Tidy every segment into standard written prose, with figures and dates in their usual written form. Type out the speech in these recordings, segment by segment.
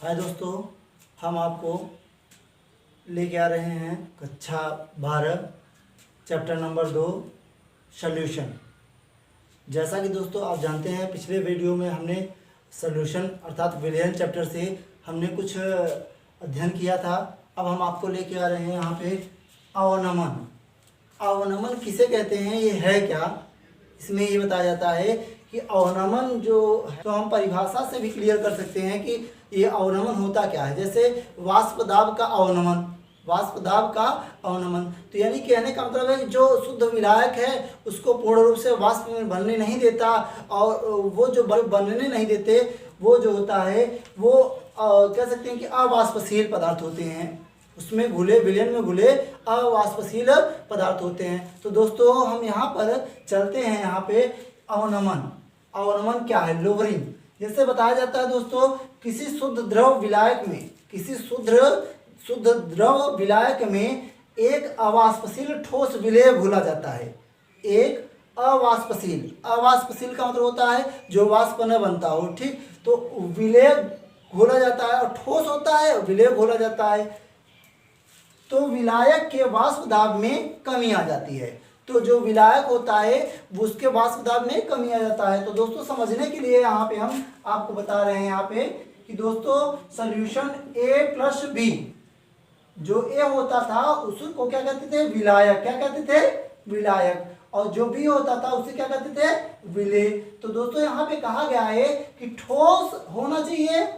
हाय दोस्तों, हम आपको लेके आ रहे हैं कक्षा 12 चैप्टर नंबर 2 सॉल्यूशन। जैसा कि दोस्तों आप जानते हैं, पिछले वीडियो में हमने सॉल्यूशन अर्थात विलयन चैप्टर से हमने कुछ अध्ययन किया था। अब हम आपको लेके आ रहे हैं यहाँ पे अवनमन। अवनमन किसे कहते हैं, ये है क्या, इसमें ये बताया जाता है कि अवनमन जो है तो हम परिभाषा से भी क्लियर कर सकते हैं कि ये अवनमन होता क्या है। जैसे वाष्प दाब का अवनमन, वाष्प दाब का अवनमन, तो यानी कहने का मतलब है कि जो शुद्ध विलायक है उसको पूर्ण रूप से वाष्प में बनने नहीं देता, और वो जो बनने नहीं देते वो जो होता है वो कह सकते हैं कि अवाष्पशील पदार्थ होते हैं। उसमें घुले, विलयन में घुले अवाष्पशील पदार्थ होते हैं। तो दोस्तों हम यहाँ पर चलते हैं, यहाँ पे अवनमन। अवनमन क्या है, लोवरिंग। जैसे बताया जाता है दोस्तों, किसी शुद्ध द्रव विलायक में, किसी शुद्ध द्रव विलायक में एक अवाष्पशील ठोस विलेय घोला जाता है। एक अवाष्पशील, अवाष्पशील का मतलब होता है जो वाष्प न बनता हो, ठीक। तो विलेय घोला जाता है, और ठोस होता है विलेय घोला जाता है, तो विलायक के वाष्प दाब में कमी आ जाती है। तो जो विलायक होता है वो उसके वाष्प दाब में कमी आ जाता है। तो दोस्तों समझने के लिए यहाँ पे हम आपको बता रहे हैं यहाँ पे कि दोस्तों सॉल्यूशन A+B, जो A होता था उसको क्या कहते थे, विलायक। क्या कहते थे, विलायक। और जो B होता था उसे क्या कहते थे, विलेय। तो दोस्तों यहाँ पे कहा गया है कि ठोस होना चाहिए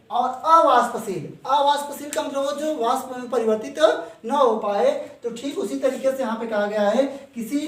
और अवाष्पशील। अवाष्पशील का मतलब वो जो वाष्प में परिवर्तित न हो पाए। तो ठीक उसी तरीके से यहाँ पे कहा गया है, किसी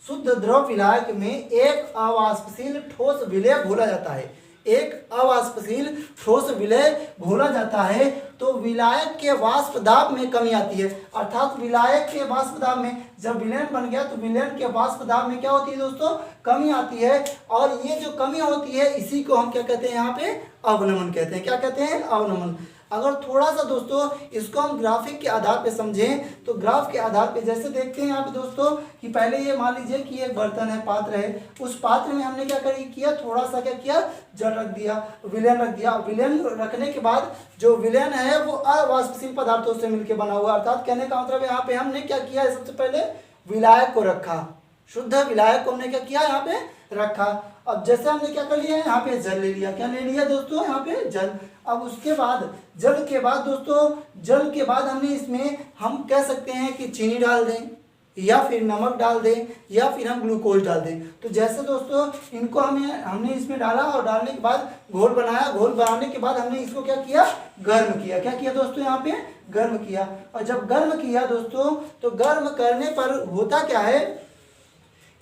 शुद्ध द्रव विलायक में एक अवाष्पशील ठोस विलेय घोला जाता है, एक अवाष्पशील ठोस विलेय घोला जाता है, तो विलायक के वाष्प दाब में कमी आती है। अर्थात विलायक के वाष्प दाब में, जब विलयन बन गया तो विलयन के वाष्प दाब में क्या होती है दोस्तों, कमी आती है। और ये जो कमी होती है इसी को हम क्या कहते हैं, यहाँ पे अवनमन कहते हैं। क्या कहते हैं, अवनमन। अगर थोड़ा सा दोस्तों इसको हम ग्राफिक के आधार पे समझें, तो ग्राफ के आधार पे जैसे देखते हैं यहाँ पे दोस्तों कि पहले ये मान लीजिए कि एक बर्तन है, पात्र है, उस पात्र में हमने क्या किया, थोड़ा सा क्या किया, जल रख दिया, विलयन रख दिया। विलयन रखने के बाद जो विलयन है वो अवाष्पशील पदार्थों से मिलकर बना हुआ। अर्थात कहने का मतलब यहाँ पे हमने क्या किया है, सबसे पहले विलायक को रखा, शुद्ध विलायक को हमने क्या किया, यहाँ पे रखा। अब जैसे हमने क्या कर लिया है, यहाँ पे जल ले लिया। क्या ले लिया दोस्तों, यहाँ पे जल। अब उसके बाद जल के बाद दोस्तों, जल के बाद हमने इसमें हम कह सकते हैं कि चीनी डाल दें, या फिर नमक डाल दें, या फिर हम ग्लूकोज डाल दें। तो जैसे दोस्तों इनको हमने इसमें डाला, और डालने के बाद घोल बनाया। घोल बनाने के बाद हमने इसको क्या किया, गर्म किया। क्या किया दोस्तों, यहाँ पे गर्म किया। और जब गर्म किया दोस्तों, तो गर्म करने पर होता क्या है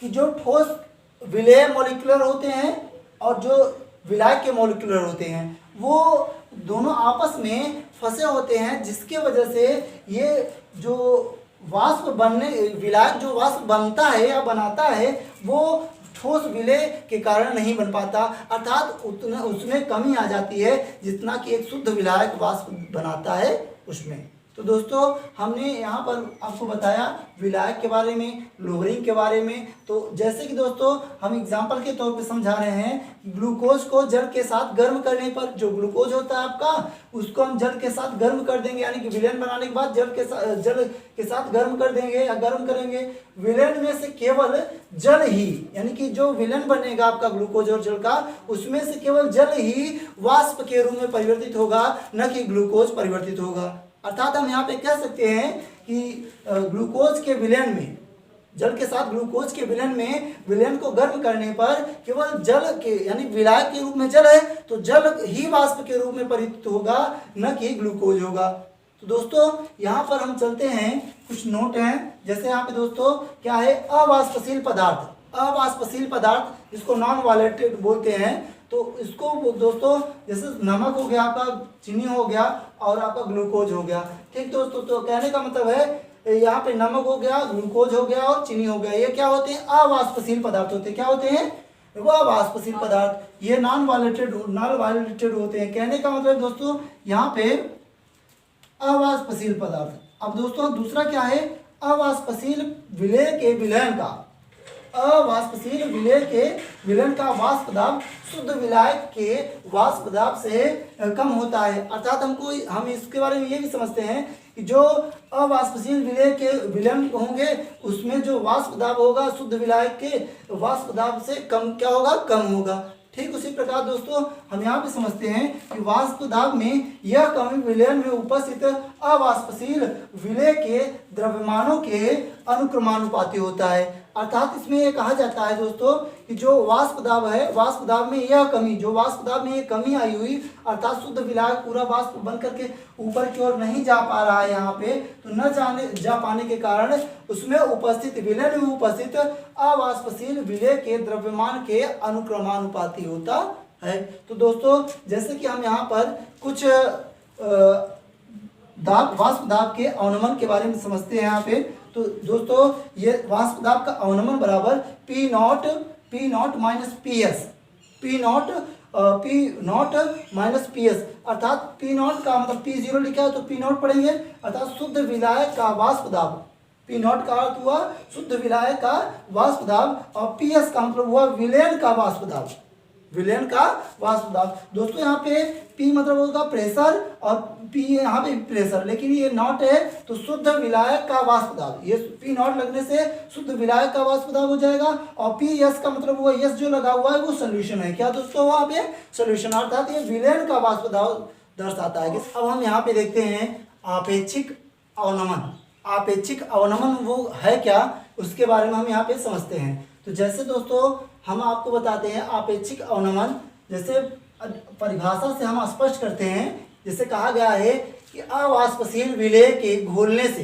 कि जो ठोस विलेय मॉलिक्यूलर होते हैं और जो विलायक के मॉलिक्यूलर होते हैं वो दोनों आपस में फंसे होते हैं, जिसके वजह से ये जो वाष्प बनने, विलायक जो वाष्प बनता है या बनाता है वो ठोस विलेय के कारण नहीं बन पाता। अर्थात उतना उसमें कमी आ जाती है जितना कि एक शुद्ध विलायक वाष्प बनाता है उसमें। तो दोस्तों हमने यहाँ पर आपको बताया विलायक के बारे में, लोवरिंग के बारे में। तो जैसे कि दोस्तों हम एग्जांपल के तौर पे समझा रहे हैं, ग्लूकोज को जल के साथ गर्म करने पर, जो ग्लूकोज होता है आपका, उसको हम जल के साथ गर्म कर देंगे, यानी कि विलयन बनाने के बाद जल के साथ गर्म कर देंगे या गर्म करेंगे। विलयन में से केवल जल ही, यानी कि जो विलयन बनेगा आपका ग्लूकोज और जल का, उसमें से केवल जल ही वाष्प के रूप में परिवर्तित होगा, न कि ग्लूकोज परिवर्तित होगा। अर्थात हम यहाँ पे कह सकते हैं कि ग्लूकोज के विलयन में, जल के साथ ग्लूकोज के विलयन में, विलयन को गर्म करने पर केवल जल के, यानी विलायक के रूप में जल है तो जल ही वाष्प के रूप में परिवर्तित होगा, न कि ग्लूकोज होगा। तो दोस्तों यहाँ पर हम चलते हैं, कुछ नोट हैं। जैसे यहाँ पे दोस्तों क्या है, अवाष्पशील पदार्थ। अवाष्पशील पदार्थ जिसको नॉन वॉलेटेड बोलते हैं, तो इसको दोस्तों जैसे नमक हो गया आपका, चीनी हो गया और आपका ग्लूकोज हो गया, ठीक दोस्तों। तो कहने का मतलब है यहाँ पे नमक हो गया, ग्लूकोज हो गया और चीनी हो गया, ये क्या होते हैं, अवाष्पशील पदार्थ होते हैं। क्या होते हैं, वो अवाष्पशील पदार्थ। ये नॉन वॉलेटेड होते हैं। कहने का मतलब दोस्तों यहाँ पे अवाष्पशील पदार्थ। अब दोस्तों दूसरा क्या है, अवाष्पशील विलेय के विलयन का, अवाष्पशील विलयन का वाष्प दाब शुद्ध विलायक के वाष्प दाब से कम होता है। अर्थात हम इसके बारे में ये भी समझते हैं कि जो अवाष्पशील विलय के विलयन होंगे उसमें जो वाष्प दाब होगा शुद्ध विलायक के वाष्प दाब से कम क्या होगा, कम होगा। ठीक उसी प्रकार दोस्तों हम यहाँ पे समझते हैं कि वाष्प दाब में यह कमी विलयन में उपस्थित अवाष्पशील विलय के द्रव्यमानों के अनुक्रमानुपाती होता है। अर्थात इसमें ये कहा जाता है दोस्तों कि जो वाष्प दाब है, वाष्प दाब में यह कमी, जो वाष्प दाब में ये कमी आई हुई अर्थात शुद्ध विलायक पूरा वाष्प बन करके ऊपर की ओर नहीं जा पा रहा है यहाँ पे, तो न जा पाने के कारण उसमें उपस्थित विलयन में उपस्थित अवाष्पशील विलय के द्रव्यमान के अनुक्रमानुपाती होता है। तो दोस्तों जैसे कि हम यहाँ पर कुछ वाष्प दाब के अवनमन के बारे में समझते हैं यहाँ पे। तो दोस्तों ये वाष्प दाब का अवनमन बराबर P not minus P S, P not minus P S. अर्थात पी नॉट का मतलब पी जीरो लिखा है तो पी नॉट पढ़ेंगे अर्थात शुद्ध विलायक का वाष्प दाब। पी नॉट का अर्थ हुआ शुद्ध विलायक का वाष्प दाब और पी एस का मतलब हुआ विलयन का वाष्प दाब, विलयन का वाष्प दाब। दोस्तों यहाँ पे P मतलब होगा प्रेशर और P यहाँ पे प्रेशर, लेकिन ये नॉट है तो शुद्ध विलायक का वाष्प दाब, ये P नॉट लगने से शुद्ध विलायक का वाष्प दाब हो जाएगा। और P एस का मतलब हुआ एस जो लगा हुआ है वो सोल्यूशन है, क्या दोस्तों वहाँ पे सोल्यूशन, अर्थात ये विलयन का वाष्प दाब दर्शाता है। अब हम यहाँ पे देखते हैं आपेक्षिक अवनमन। आपेक्षिक अवनमन वो है क्या, उसके बारे में हम यहाँ पे समझते हैं। तो जैसे दोस्तों हम आपको बताते हैं आपेक्षिक अवनमन, जैसे परिभाषा से हम स्पष्ट करते हैं। जैसे कहा गया है कि अवाष्पशील विलय के घोलने से,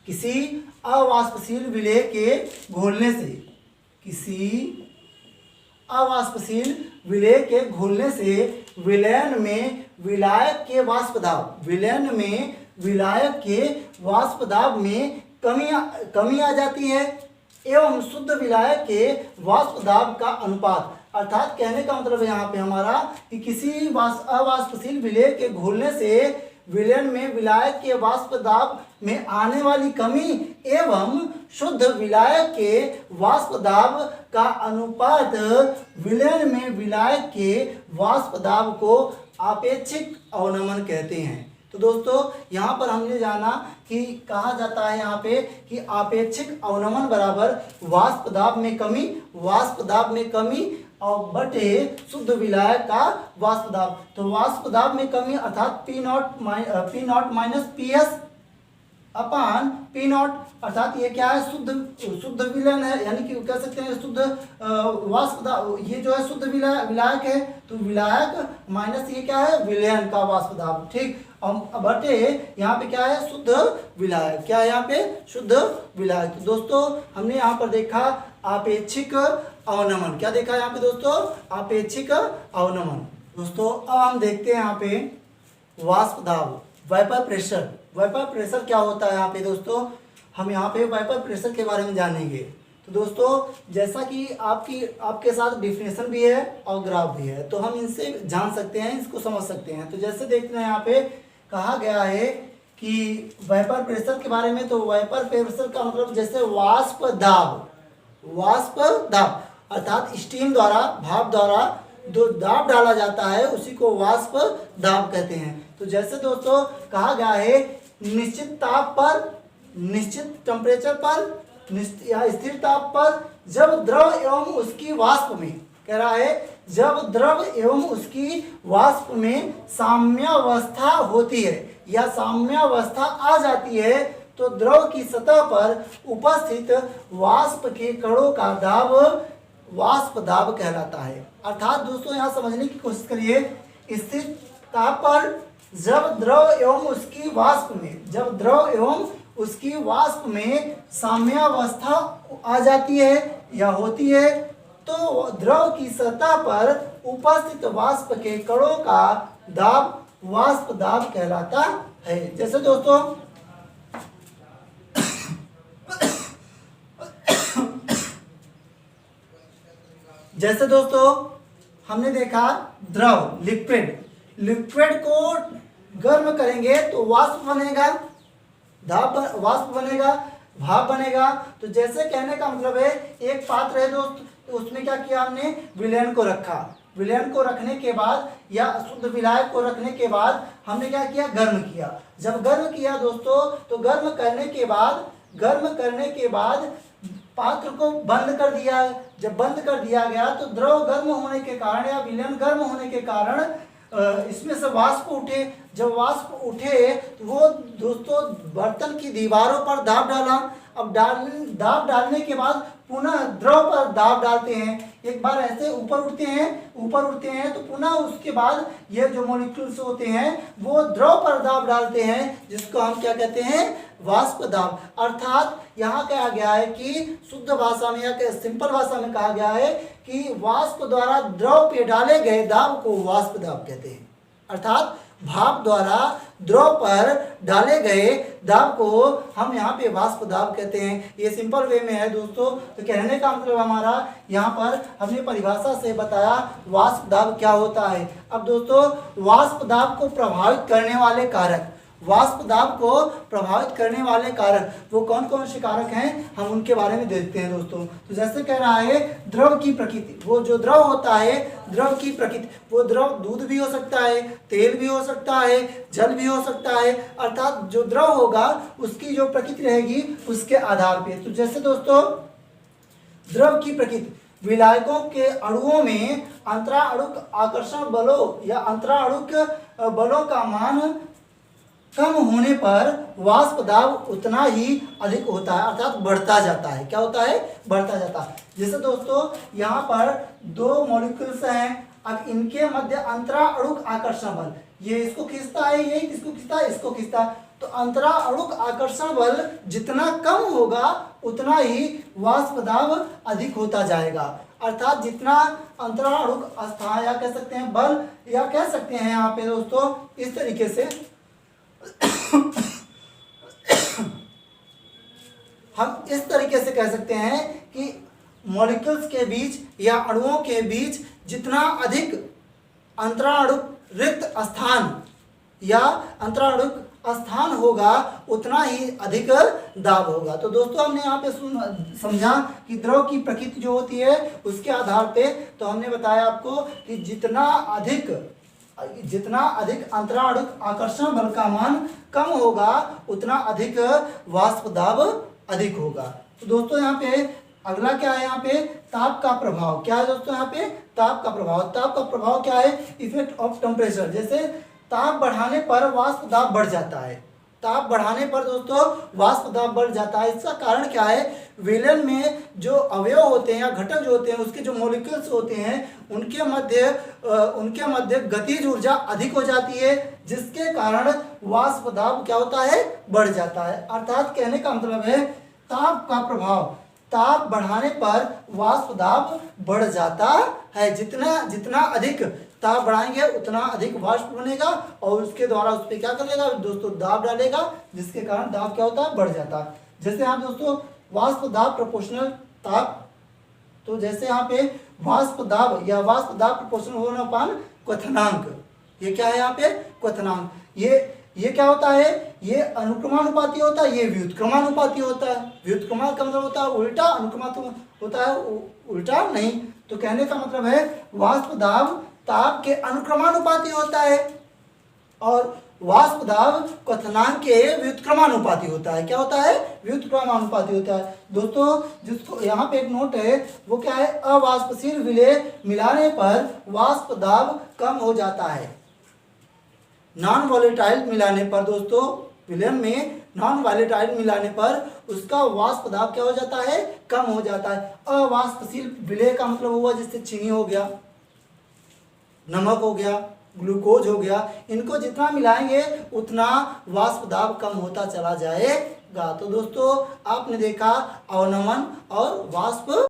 किसी अवाष्पशील विलय के घोलने से, किसी अवाष्पशील विलय के घोलने से विलयन में विलायक के वाष्प दाब, विलयन में विलायक के वाष्प दाब में कमी आ जाती है एवं शुद्ध विलायक के वाष्प दाब का अनुपात। अर्थात कहने का मतलब यहाँ पे हमारा कि किसी अवाष्पशील विलय के घोलने से विलयन में विलायक के वाष्प दाब में आने वाली कमी एवं शुद्ध विलायक के वाष्प दाब का अनुपात विलयन में विलायक के वाष्प दाब को आपेक्षिक अवनमन कहते हैं। तो दोस्तों यहाँ पर हमने जाना कि कहा जाता है यहाँ पे कि आपेक्षिक अवनमन बराबर वाष्प दाब में कमी, वाष्प दाब में कमी और बटे शुद्ध विलायक का वाष्प दाब। तो वाष्प दाब में कमी अर्थात P not minus P S upon P not, अर्थात ये क्या है शुद्ध विलयन है, यानी कि कह सकते हैं शुद्ध वाष्प दाब, ये जो है शुद्ध विलायक है तो विलायक माइनस ये क्या है विलयन का वाष्प दाब। ठीक, और बटे यहाँ पे क्या है शुद्ध विलायक, क्या है यहाँ पे शुद्ध विलायक। तो दोस्तों हमने यहाँ पर देखा आपेक्षिक अवनमन, क्या देखा यहाँ पे दोस्तों आपेक्षिक अवनमन। दोस्तों अब हम देखते हैं यहाँ पे वाष्प दाब, वेपर प्रेशर। वेपर प्रेशर क्या होता है यहाँ पे दोस्तों, हम यहाँ पे वेपर प्रेशर के बारे में जानेंगे। तो दोस्तों जैसा कि आपके साथ डिफिनेशन भी है और ग्राफ भी है तो हम इनसे जान सकते हैं, इसको समझ सकते हैं। तो जैसे देखते हैं यहाँ पे कहा गया है कि वेपर प्रेशर के बारे में, तो वेपर प्रेशर का मतलब जैसे वाष्प दाब अर्थात स्टीम द्वारा, भाप द्वारा जो दाब डाला जाता है उसी को वाष्प दाब कहते हैं। तो जैसे दोस्तों कहा गया है निश्चित ताप पर, निश्चित टेम्परेचर पर या स्थिर ताप पर जब द्रव एवं उसकी वाष्प में, कह रहा है जब द्रव एवं उसकी वाष्प में साम्यावस्था होती है या साम्यावस्था आ जाती है तो द्रव की सतह पर उपस्थित वाष्प के कणों का दाब वाष्प दाब कहलाता है। अर्थात दोस्तों यहाँ समझने की कोशिश करिए, स्थिर ताप पर जब द्रव एवं उसकी वाष्प में, जब द्रव एवं उसकी वाष्प में साम्यावस्था आ जाती है या होती है तो द्रव की सतह पर उपस्थित वाष्प के कणों का दाब वाष्प दाब कहलाता है। जैसे दोस्तों जैसे दोस्तों हमने देखा द्रव लिक्विड को गर्म करेंगे तो वाष्प बनेगा, वाष्प बनेगा। भाप बनेगा। तो जैसे कहने का मतलब है एक पात्र है दोस्त, तो उसमें क्या किया हमने, विलयन को रखा। विलयन को रखने के बाद या शुद्ध विलायक को रखने के बाद हमने क्या किया, गर्म किया। जब गर्म किया दोस्तों, तो गर्म करने के बाद पात्र को बंद कर दिया। जब बंद कर दिया गया तो द्रव गर्म होने के कारण या विलयन गर्म होने के कारण इसमें से वाष्प उठे। जब वाष्प उठे तो वो दोस्तों बर्तन की दीवारों पर दाब डाला। अब दाब डालने के बाद पुनः द्रव पर दाब डालते हैं। एक बार ऐसे ऊपर उठते हैं तो पुनः उसके बाद ये जो मॉलिक्यूल्स होते हैं वो द्रव पर दाब डालते हैं, जिसको हम क्या कहते हैं, वाष्प दाब। अर्थात यहाँ कहा गया है कि शुद्ध भाषा में या सिंपल भाषा में कहा गया है कि वाष्प द्वारा द्रव पे डाले गए दाब को वाष्प दाब कहते हैं। अर्थात भाप द्वारा द्रव पर डाले गए दाब को हम यहाँ पे वाष्प दाब कहते हैं। ये सिंपल वे में है दोस्तों। तो कहने का मतलब हमारा यहाँ पर हमने परिभाषा से बताया वाष्प दाब क्या होता है। अब दोस्तों वाष्प दाब को प्रभावित करने वाले कारक, वाष्प दाब को प्रभावित करने वाले कारक वो कौन कौन से कारक हैं, हम उनके बारे में देखते हैं दोस्तों। तो जैसे कह रहा है द्रव की प्रकृति, वो जो द्रव होता है, द्रव की प्रकृति, वो द्रव दूध भी हो सकता है, तेल भी हो सकता है, जल भी हो सकता है। अर्थात जो द्रव होगा उसकी जो प्रकृति रहेगी उसके आधार पे। तो जैसे दोस्तों द्रव की प्रकृति, विलायकों के अणुओं में अंतराणुक आकर्षण बलों या अंतराणुक बलों का मान कम होने पर वाष्प दाब उतना ही अधिक होता है, अर्थात बढ़ता जाता है। क्या होता है, बढ़ता जाता है। जैसे दोस्तों यहाँ पर दो मॉलिक्यूल्स हैं, अब इनके मध्य अंतराणुक आकर्षण बल, ये इसको खींचता है, ये इसको खींचता है, इसको खींचता है। तो अंतराणुक आकर्षण बल जितना कम होगा उतना ही वाष्प दाब अधिक होता जाएगा। अर्थात जितना अंतराणुक स्थान या कह सकते हैं बल या कह सकते हैं यहाँ पे दोस्तों इस तरीके से हम इस तरीके से कह सकते हैं कि मॉलिक्यूल्स के बीच या अणुओं के बीच जितना अधिक अंतराणुक रिक्त स्थान या अंतराणुक स्थान होगा उतना ही अधिक दाब होगा। तो दोस्तों हमने यहाँ पे समझा कि द्रव की प्रकृति जो होती है उसके आधार पे, तो हमने बताया आपको कि जितना अधिक अंतराणुक आकर्षण बल का मान कम होगा उतना अधिक वाष्प दाब अधिक होगा। तो दोस्तों यहाँ पे अगला क्या है, यहाँ पे ताप का प्रभाव क्या है दोस्तों, यहाँ पे ताप का प्रभाव क्या है, इफेक्ट ऑफ टेम्परेचर। जैसे ताप बढ़ाने पर वाष्प दाब बढ़ जाता है, ताप बढ़ाने पर दोस्तों वाष्प दाब बढ़ जाता है। इसका कारण क्या है, विलयन में जो अवयव होते हैं या घटक जो होते हैं उसके जो मॉलिक्यूल्स होते हैं उनके मध्य गतिज ऊर्जा अधिक हो जाती है, जिसके कारण वाष्प दाब क्या होता है, बढ़ जाता है। अर्थात कहने का मतलब है ताप का प्रभाव, ताप बढ़ाने पर वाष्प दाब बढ़ जाता है। जितना अधिक ताप बढ़ाएंगे उतना अधिक वाष्प बनेगा और उसके द्वारा उस पर क्या करेगा दोस्तों, दाब डालेगा, जिसके कारण दाब क्या होता है, बढ़ जाता है। जैसे यहाँ दोस्तों वाष्प दाब प्रोपोर्शनल ताप, तो जैसे यहाँ पे वाष्प दाब या वाष्प दाब प्रोपोर्शनल होनापान क्वथनांक, ये क्या है यहाँ पे, क्वथनांक। ये क्या होता है, ये अनुक्रमानुपाती होता है, ये व्युत्क्रमानुपाती होता है। व्युत्क्रमान का मतलब होता है उल्टा, अनुक्रमानुपाती होता है उल्टा नहीं। तो कहने का मतलब है वाष्प दाब ताप के अनुक्रमानुपाती होता है और वाष्प दाब क्वथनांक के व्युत्क्रमानुपाती होता है। क्या होता है, व्युत्क्रमानुपाती होता है। दोस्तों जिसको यहाँ पे एक नोट है वो क्या है, अवाष्पशील विलेय मिलाने पर वाष्प दाब कम हो जाता है। नॉन वॉलेटाइल मिलाने पर दोस्तों विलयन में नॉन वॉलेटाइल मिलाने पर उसका वाष्प दाब क्या हो जाता है, कम हो जाता है। अवाष्पशील विलेय का मतलब हुआ जैसे चीनी हो गया, नमक हो गया, ग्लूकोज हो गया, इनको जितना मिलाएंगे उतना वाष्प दाब कम होता चला जाएगा। तो दोस्तों आपने देखा अवनमन और वाष्प